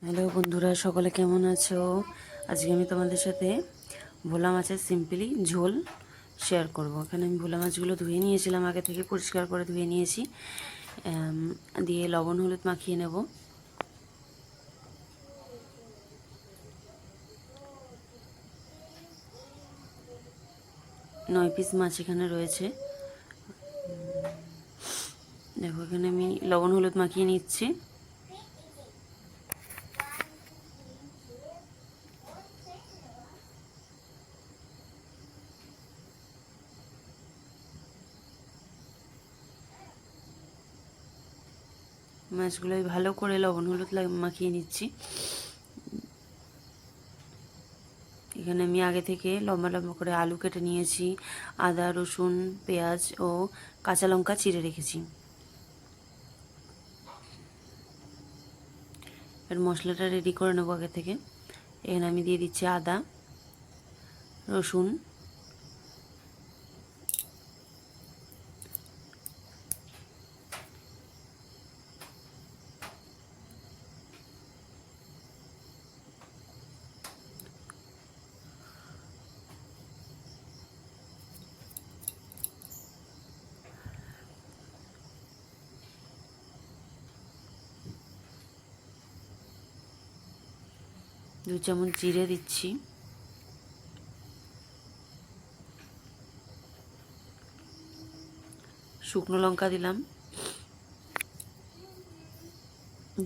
Hello বন্ধুরা, সকলে কেমন আছো? আজকে আমি তোমাদের সাথে ভোলা মাছের সিম্পলি ঝোল শেয়ার করব। এখানে আমি ভোলা মাছগুলো ধুয়ে নিয়েছিলাম, আগে থেকে পরিষ্কার করে ধুয়ে নিয়েছি। দিয়ে লবণ হলুদ মাখিয়ে নেব। নয় পিস মাছ এখানে রয়েছে। দেখো, এখানে আমি লবণ হলুদ মাখিয়ে নিচ্ছি। মাছগুলো ভালো করে লবণ হলুদ মাখিয়ে নিচ্ছি। এখানে আমি আগে থেকে লম্বা লম্বা করে আলু কেটে নিয়েছি, আদা রসুন পেঁয়াজ ও কাঁচা লঙ্কা চিড়ে রেখেছি। এর মশলাটা রেডি করে নেবো আগে থেকে। এখানে আমি দিয়ে দিচ্ছি আদা রসুন, দু চামচ জিরে দিচ্ছি, শুকনো লঙ্কা দিলাম।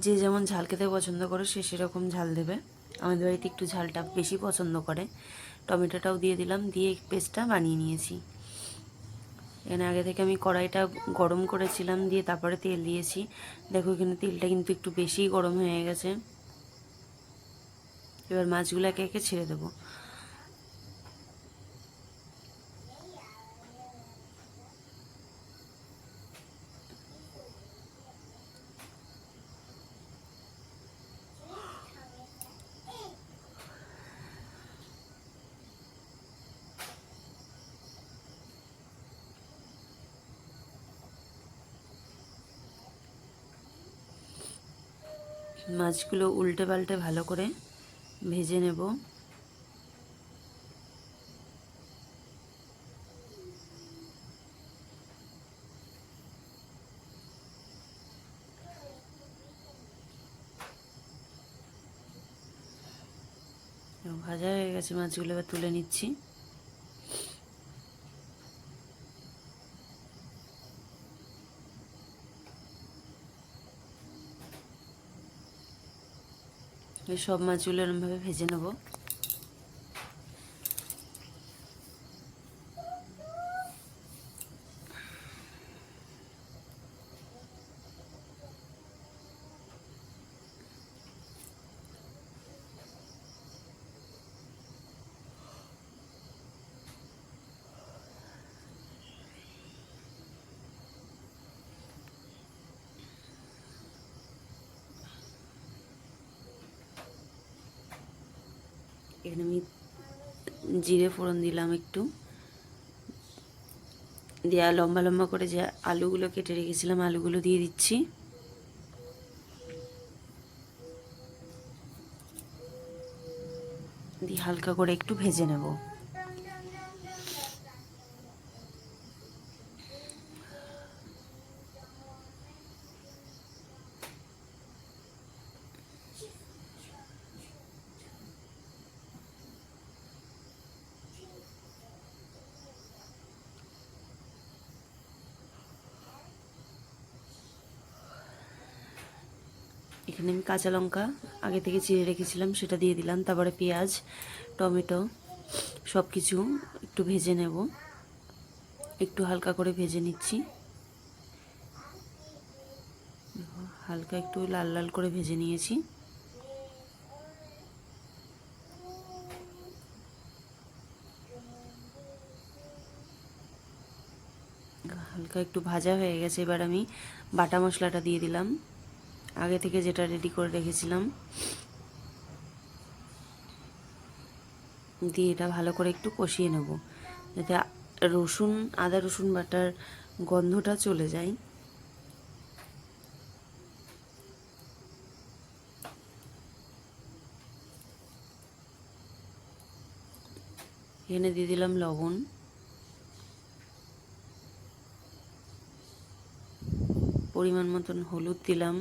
যে যেমন ঝাল খেতে পছন্দ করে সে সেরকম ঝাল দেবে। আমাদের বাড়িতে একটু ঝালটা বেশি পছন্দ করে। টমেটোটাও দিয়ে দিলাম, দিয়ে পেস্টটা বানিয়ে নিয়েছি। এখানে আগে থেকে আমি কড়াইটা গরম করেছিলাম, দিয়ে তারপরে তেল দিয়েছি। দেখো, এখানে তেলটা কিন্তু একটু বেশিই গরম হয়ে গেছে। এবার মাছগুলো একে একে ছেড়ে দেবো। মাছগুলো উল্টে পাল্টে ভালো করে ভেজে নেব। ভাজা হয়ে গেছে মাছগুলো, এবার তুলে নিচ্ছি। সব মাছগুলো এরমভাবে ভেজে নেব। এখানে আমি জিরে ফোড়ন দিলাম একটু, দিয়ে লম্বা লম্বা করে যে আলুগুলো কেটে রেখেছিলাম আলুগুলো দিয়ে দিচ্ছি। দিয়ে হালকা করে একটু ভেজে নেব। এখানে আমি কাঁচা লঙ্কা আগে থেকে চিড়ে রেখেছিলাম, সেটা দিয়ে দিলাম। তারপরে পেঁয়াজ টমেটো সব কিছু একটু ভেজে নেব। একটু হালকা করে ভেজে নিচ্ছি, হালকা একটু লাল লাল করে ভেজে নিয়েছি। হালকা একটু ভাজা হয়ে গেছে, এবার আমি বাটা মশলাটা দিয়ে দিলাম, আগে থেকে যেটা রেডি করে রেখেছিলাম। দিয়ে এটা ভালো করে একটু কষিয়ে নেব, যাতে আদা রসুন বাটার গন্ধটা চলে যায়। এখানে দিয়ে দিলাম লবণ, পরিমাণ মতন হলুদ দিলাম,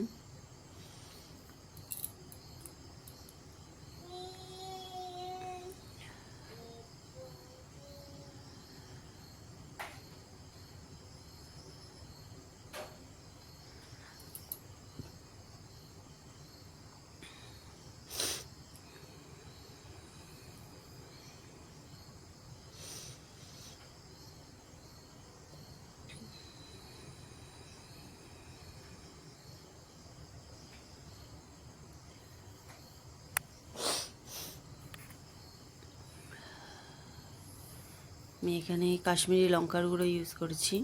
আমি এখানে কাশ্মীরি লঙ্কার গুঁড়ো ইউজ করছি,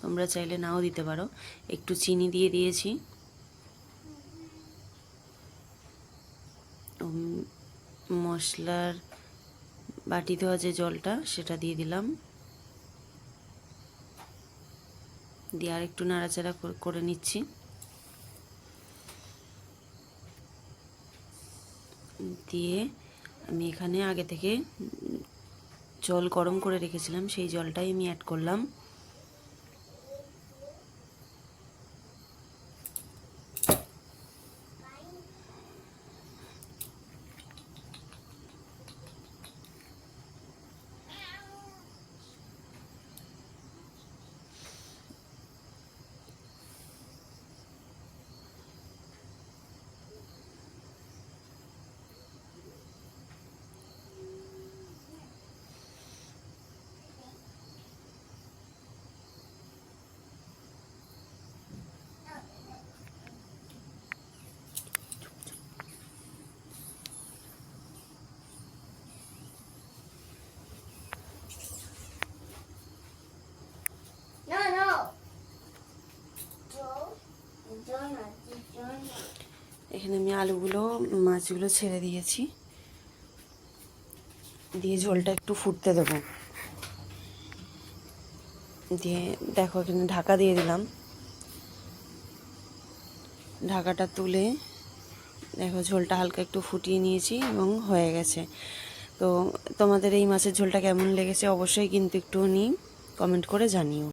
তোমরা চাইলে নাও দিতে পারো। একটু চিনি দিয়ে দিয়েছি, মশলার বাটি ধোয়া যে জলটা সেটা দিয়ে দিলাম, দিয়ে আর একটু নাড়াচাড়া করে নিচ্ছি। দিয়ে আমি এখানে আগে থেকে জল গরম করে রেখেছিলাম, সেই জলটাই আমি অ্যাড করলাম। এখানে আমি আলুগুলো মাছগুলো ছেড়ে দিয়েছি, দিয়ে ঝোলটা একটু ফুটতে দেবো। দিয়ে দেখো এখানে ঢাকা দিয়ে দিলাম, ঢাকাটা তুলে দেখো ঝোলটা হালকা একটু ফুটিয়ে নিয়েছি এবং হয়ে গেছে। তো তোমাদের এই মাছের ঝোলটা কেমন লেগেছে অবশ্যই কিন্তু একটুখানি কমেন্ট করে জানিও।